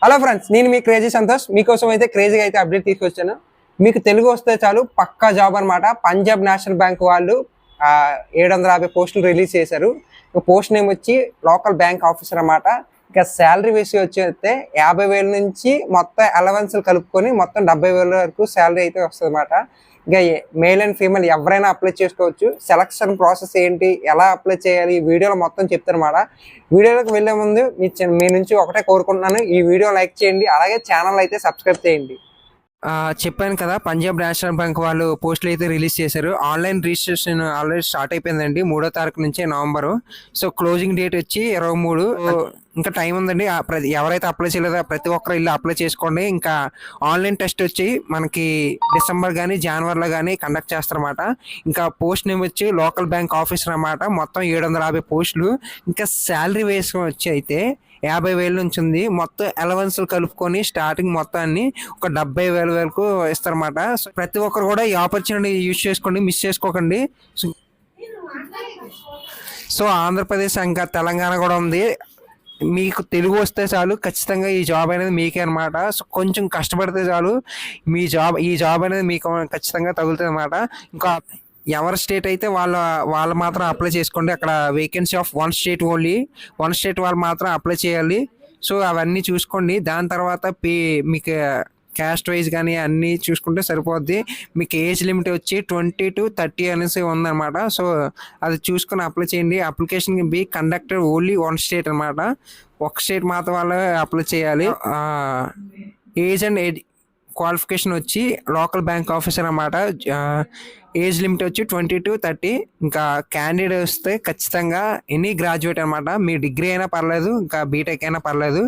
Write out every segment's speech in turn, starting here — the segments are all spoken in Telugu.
హలో ఫ్రెండ్స్, నేను మీ క్రేజీ సంతోష్. మీకోసం అయితే క్రేజీగా అయితే అప్డేట్ తీసుకొచ్చాను. మీకు తెలుగు వస్తే చాలు పక్కా జాబ్ అనమాట. పంజాబ్ నేషనల్ బ్యాంక్ వాళ్ళు 750 పోస్టులు రిలీజ్ చేశారు. పోస్ట్ నేమ్ వచ్చి లోకల్ బ్యాంక్ ఆఫీసర్ అనమాట. ఇక శాలరీ విషయం వచ్చి 50,000 నుంచి మొత్తం అలవెన్స్లు కలుపుకొని మొత్తం 70,000 వరకు శాలరీ అయితే వస్తుంది అనమాట. ఇంకా మేల్ అండ్ ఫీమేల్ ఎవరైనా అప్లై చేసుకోవచ్చు. సెలక్షన్ ప్రాసెస్ ఏంటి, ఎలా అప్లై చేయాలి, ఈ వీడియోలో మొత్తం చెప్తారన్నమాట. వీడియోలోకి వెళ్ళే ముందు మీ నుంచి ఒకటే కోరుకుంటున్నాను, ఈ వీడియో లైక్ చేయండి, అలాగే ఛానల్ అయితే సబ్స్క్రైబ్ చేయండి. చెప్పాను కదా, పంజాబ్ నేషనల్ బ్యాంక్ వాళ్ళు పోస్టులు అయితే రిలీజ్ చేశారు. ఆన్లైన్ రిజిస్ట్రేషన్ ఆల్రెడీ స్టార్ట్ అయిపోయిందండి 3వ తారీఖు నుంచే నవంబరు. సో క్లోజింగ్ డేట్ వచ్చి 23. ఇంకా టైం ఉందండి. ఎవరైతే అప్లై చేయలేదో ప్రతి ఒక్కరు ఇల్లు అప్లై చేసుకోండి. ఇంకా ఆన్లైన్ టెస్ట్ వచ్చి మనకి డిసెంబర్ కానీ జనవరిలో కానీ కండక్ట్ చేస్తారన్నమాట. ఇంకా పోస్ట్ నేమ్ వచ్చి లోకల్ బ్యాంక్ ఆఫీసర్ అన్నమాట. మొత్తం 750 పోస్టులు. ఇంకా శాలరీ వేసుకొని వచ్చి అయితే 50,000 నుంచి ఉంది. మొత్తం అలవెన్స్లు కలుపుకొని స్టార్టింగ్ మొత్తాన్ని ఒక 70,000 వరకు ఇస్తారన్నమాట. సో ప్రతి ఒక్కరు కూడా ఈ ఆపర్చునిటీ యూజ్ చేసుకోండి, మిస్ చేసుకోకండి. సో ఆంధ్రప్రదేశ్ ఇంకా తెలంగాణ కూడా ఉంది. మీకు తెలుగు వస్తే చాలు, ఖచ్చితంగా ఈ జాబ్ అనేది మీకే అనమాట. సో కొంచెం కష్టపడితే చాలు, ఈ జాబ్ అనేది మీకు ఖచ్చితంగా తగులుతుంది అనమాట. ఇంకా ఎవరి స్టేట్ అయితే వాళ్ళు మాత్రం అప్లై చేసుకోండి. అక్కడ వేకెన్సీ ఆఫ్ వన్ స్టేట్ వాళ్ళు మాత్రం అప్లై చేయాలి. సో అవన్నీ చూసుకోండి. దాని తర్వాత మీకు క్యాస్ట్ వైజ్ కానీ అన్నీ చూసుకుంటే సరిపోద్ది. మీకు ఏజ్ లిమిట్ వచ్చి 20 to 30 అనేసి ఉందన్నమాట. సో అది చూసుకొని అప్లై చేయండి. Application be conducted only one state అనమాట. ఒక స్టేట్ మాత్రం వాళ్ళు అప్లై చేయాలి. ఏజ్ అండ్ క్వాలిఫికేషన్ వచ్చి లోకల్ బ్యాంక్ ఆఫీసర్ అన్నమాట. ఏజ్ లిమిట్ వచ్చి 20 to 30. ఇంకా క్యాండిడేట్ వస్తే ఖచ్చితంగా ఎనీ గ్రాడ్యుయేట్ అనమాట. మీ డిగ్రీ అయినా పర్లేదు, ఇంకా బీటెక్ అయినా పర్లేదు.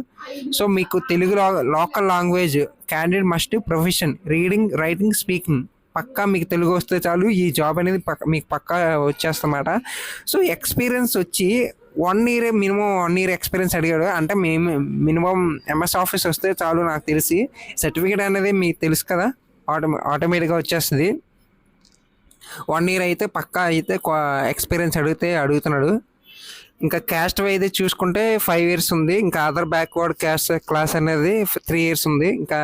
సో మీకు Telugu local language candidate must profession reading, writing, speaking పక్కా మీకు తెలుగు వస్తే చాలు, ఈ జాబ్ అనేది మీకు పక్కా వచ్చేస్తమాట. సో ఎక్స్పీరియన్స్ వచ్చి 1 year, మినిమం 1 year ఎక్స్పీరియన్స్ అడిగాడు. అంటే మినిమం ఎంఎస్ ఆఫీస్ వస్తే చాలు. నాకు తెలిసి సర్టిఫికేట్ అనేది మీకు తెలుసు కదా, ఆటోమేటిక్గా వచ్చేస్తుంది. 1 year అయితే పక్కా అయితే ఎక్స్పీరియన్స్ అడుగుతున్నాడు. ఇంకా క్యాస్ట్ వైజ్ చూసుకుంటే 5 years ఉంది. ఇంకా అదర్ బ్యాక్వర్డ్ క్యాస్ట్ క్లాస్ అనేది 3 years ఉంది. ఇంకా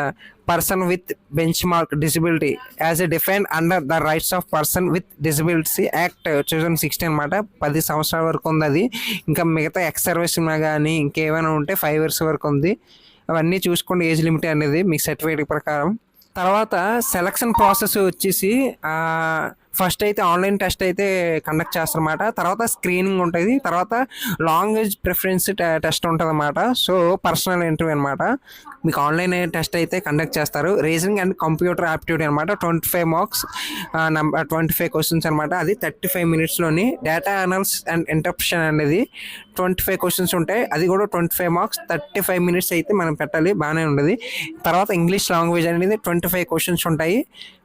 person with bench mark disability as a defined under the rights of person with disability act 2016 అనమాట. 10 సంవత్సరాల వరకు ఉంది అది. ఇంకా మిగతా ఎక్స్ సర్వీస్ కానీ ఇంకేమైనా ఉంటే 5 years వరకు ఉంది. అవన్నీ చూసుకోండి ఏజ్ లిమిట్ అనేది మీకు సర్టిఫికేట్ ప్రకారం. తర్వాత సెలక్షన్ ప్రాసెస్ వచ్చేసి ఫస్ట్ అయితే ఆన్లైన్ టెస్ట్ అయితే కండక్ట్ చేస్తారన్నమాట. తర్వాత స్క్రీనింగ్ ఉంటుంది. తర్వాత లాంగ్వేజ్ ప్రిఫరెన్స్ టెస్ట్ ఉంటుంది అన్నమాట. సో పర్సనల్ ఇంటర్వ్యూ అనమాట. మీకు ఆన్లైన్ టెస్ట్ అయితే కండక్ట్ చేస్తారు. రీజనింగ్ అండ్ కంప్యూటర్ యాప్టిట్యూడ్ అనమాట. 25 marks, 25 questions అనమాట. అది 35 minutesలోని. డేటా అనాలిసిస్ అండ్ ఇంటర్ప్రిటేషన్ అనేది 25 questions ఉంటాయి. అది కూడా 25 marks, 35 minutes అయితే మనం పెట్టాలి. బాగానే ఉండదు. తర్వాత ఇంగ్లీష్ లాంగ్వేజ్ అనేది 25 questions ఉంటాయి.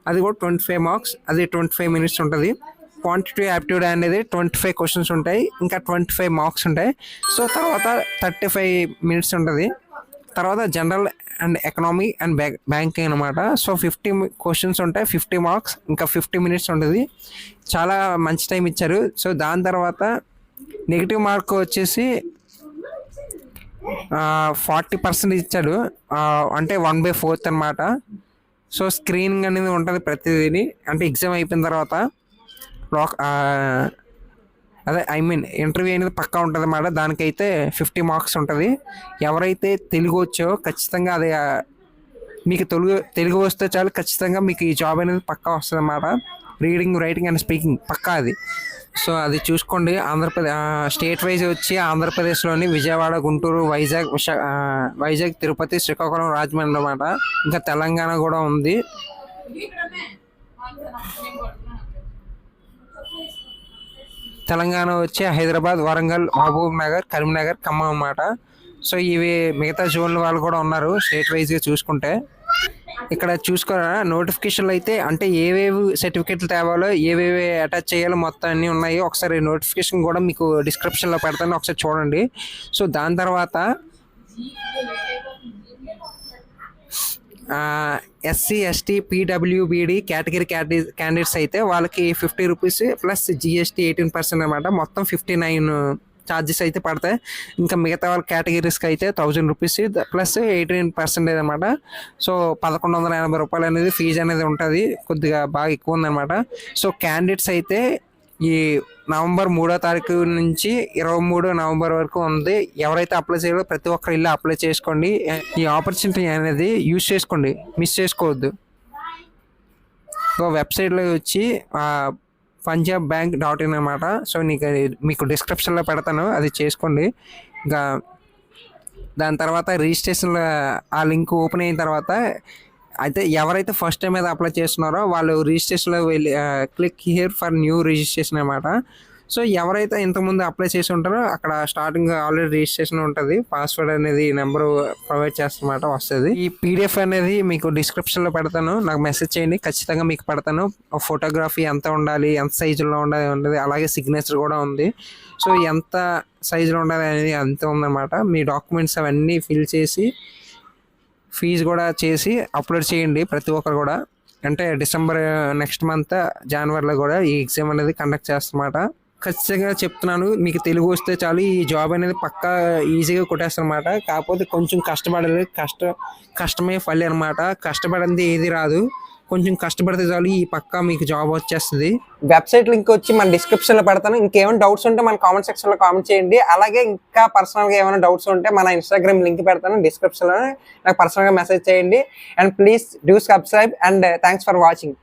అది కూడా 25 marks, అది 25 minutes ఉంటుంది. క్వాంటిటీ యాప్టిట్యూడ్ అనేది 25 questions ఉంటాయి. ఇంకా 25 marks ఉంటాయి. సో తర్వాత 35 minutes ఉంటుంది. తర్వాత general and economy and banking అనమాట. సో 50 questions ఉంటాయి, 50 marks, ఇంకా 50 minutes ఉంటుంది. చాలా మంచి టైం ఇచ్చారు. సో దాని తర్వాత నెగిటివ్ మార్క్ వచ్చేసి 40% ఇచ్చాడు. అంటే 1/4 అనమాట. సో స్క్రీనింగ్ అనేది ఉంటుంది ప్రతిదీ. అంటే ఎగ్జామ్ అయిపోయిన తర్వాత ఇంటర్వ్యూ అనేది పక్కా ఉంటుంది అన్నమాట. దానికైతే 50 marks ఉంటుంది. ఎవరైతే తెలుగు వచ్చో ఖచ్చితంగా అది మీకు తెలుగు వస్తే చాలు, ఖచ్చితంగా మీకు ఈ జాబ్ అనేది పక్కా వస్తుంది అన్నమాట. రీడింగ్, రైటింగ్ అండ్ స్పీకింగ్ పక్కా అది. సో అది చూసుకోండి. స్టేట్ వైజ్ వచ్చి ఆంధ్రప్రదేశ్లోని విజయవాడ, గుంటూరు, వైజాగ్, తిరుపతి, శ్రీకాకుళం, రాజమండ్రి అన్నమాట. ఇంకా తెలంగాణ కూడా ఉంది. తెలంగాణ వచ్చి హైదరాబాద్, వరంగల్, మహబూబ్ నగర్, కరీంనగర్, ఖమ్మం అన్నమాట. సో ఇవి మిగతా జోన్ల వాళ్ళు కూడా ఉన్నారు స్టేట్ వైజ్గా చూసుకుంటే. ఇక్కడ చూసుకోరా నోటిఫికేషన్లు అయితే అంటే ఏవేవి సర్టిఫికేట్లు తేవాలో, ఏవేవి అటాచ్ చేయాలో మొత్తం అన్నీ ఉన్నాయి. ఒకసారి నోటిఫికేషన్ కూడా మీకు డిస్క్రిప్షన్లో పెడతాను, ఒకసారి చూడండి. సో దాని తర్వాత SC, ST, PWBD category candidates అయితే వాళ్ళకి 50 rupees ప్లస్ GST 18% అనమాట. మొత్తం 59 ఛార్జెస్ అయితే పడతాయి. ఇంకా మిగతా వాళ్ళ కేటగిరీస్కి అయితే 1000 రూపీస్ ప్లస్ 18% అనమాట. సో 1180 రూపాయలు అనేది ఫీజు అనేది ఉంటుంది. కొద్దిగా బాగా ఎక్కువ ఉందన్నమాట. సో క్యాండిడేట్స్ అయితే ఈ నవంబర్ 3వ తారీఖు నుంచి 23 నవంబర్ వరకు ఉంది. ఎవరైతే అప్లై చేయాలో ప్రతి ఒక్కరు ఇల్లు అప్లై చేసుకోండి. ఈ ఆపర్చునిటీ అనేది యూజ్ చేసుకోండి, మిస్ చేసుకోవద్దు. వెబ్సైట్లో వచ్చి punjabbank.in అనమాట. సో మీకు డిస్క్రిప్షన్లో పెడతాను, అది చేసుకోండి. ఇంకా దాని తర్వాత రిజిస్ట్రేషన్లో ఆ లింక్ ఓపెన్ అయిన తర్వాత అయితే ఎవరైతే ఫస్ట్ టైం మీద అప్లై చేస్తున్నారో వాళ్ళు రిజిస్ట్రేషన్లో వెళ్ళి click here for new registration అనమాట. సో ఎవరైతే ఇంతకుముందు అప్లై చేసి ఉంటారో అక్కడ స్టార్టింగ్ ఆల్రెడీ రిజిస్ట్రేషన్ ఉంటుంది. పాస్వర్డ్ అనేది నెంబరు ప్రొవైడ్ చేస్తారన్నమాట, వస్తుంది. ఈ పీడిఎఫ్ అనేది మీకు డిస్క్రిప్షన్లో పెడతాను, నాకు మెసేజ్ చేయండి, ఖచ్చితంగా మీకు పెడతాను. ఫోటోగ్రఫీ ఎంత ఉండాలి, ఎంత సైజులో ఉండాలి, అలాగే సిగ్నేచర్ కూడా ఉంది. సో ఎంత సైజులో ఉండాలి అనేది అంత ఉందన్నమాట. మీ డాక్యుమెంట్స్ అవన్నీ ఫిల్ చేసి ఫీజు కూడా చేసి అప్లోడ్ చేయండి ప్రతి ఒక్కరు కూడా. అంటే డిసెంబర్ నెక్స్ట్ మంత్ జనవరిలో కూడా ఈ ఎగ్జామ్ అనేది కండక్ట్ చేస్తారన్నమాట. ఖచ్చితంగా చెప్తున్నాను, మీకు తెలుగు వస్తే చాలు ఈ జాబ్ అనేది పక్కా ఈజీగా కొట్టేస్తారన్నమాట. కాకపోతే కొంచెం కష్టపడాలి, కష్టమే ఫలి అనమాట. కష్టపడింది ఏది రాదు, కొంచెం కష్టపడితే చాలు ఈ పక్కా మీకు జాబ్ వచ్చేస్తుంది. వెబ్సైట్ లింక్ వచ్చి మన డిస్క్రిప్షన్లో పెడతాను. ఇంకేమైనా డౌట్స్ ఉంటే మన కామెంట్ సెక్షన్లో కామెంట్ చేయండి. అలాగే ఇంకా పర్సనల్గా ఏమైనా డౌట్స్ ఉంటే మన ఇన్స్టాగ్రామ్ లింక్ పెడతాను డిస్క్రిప్షన్లో, నాకు పర్సనల్గా మెసేజ్ చేయండి. And please do subscribe and thanks for watching.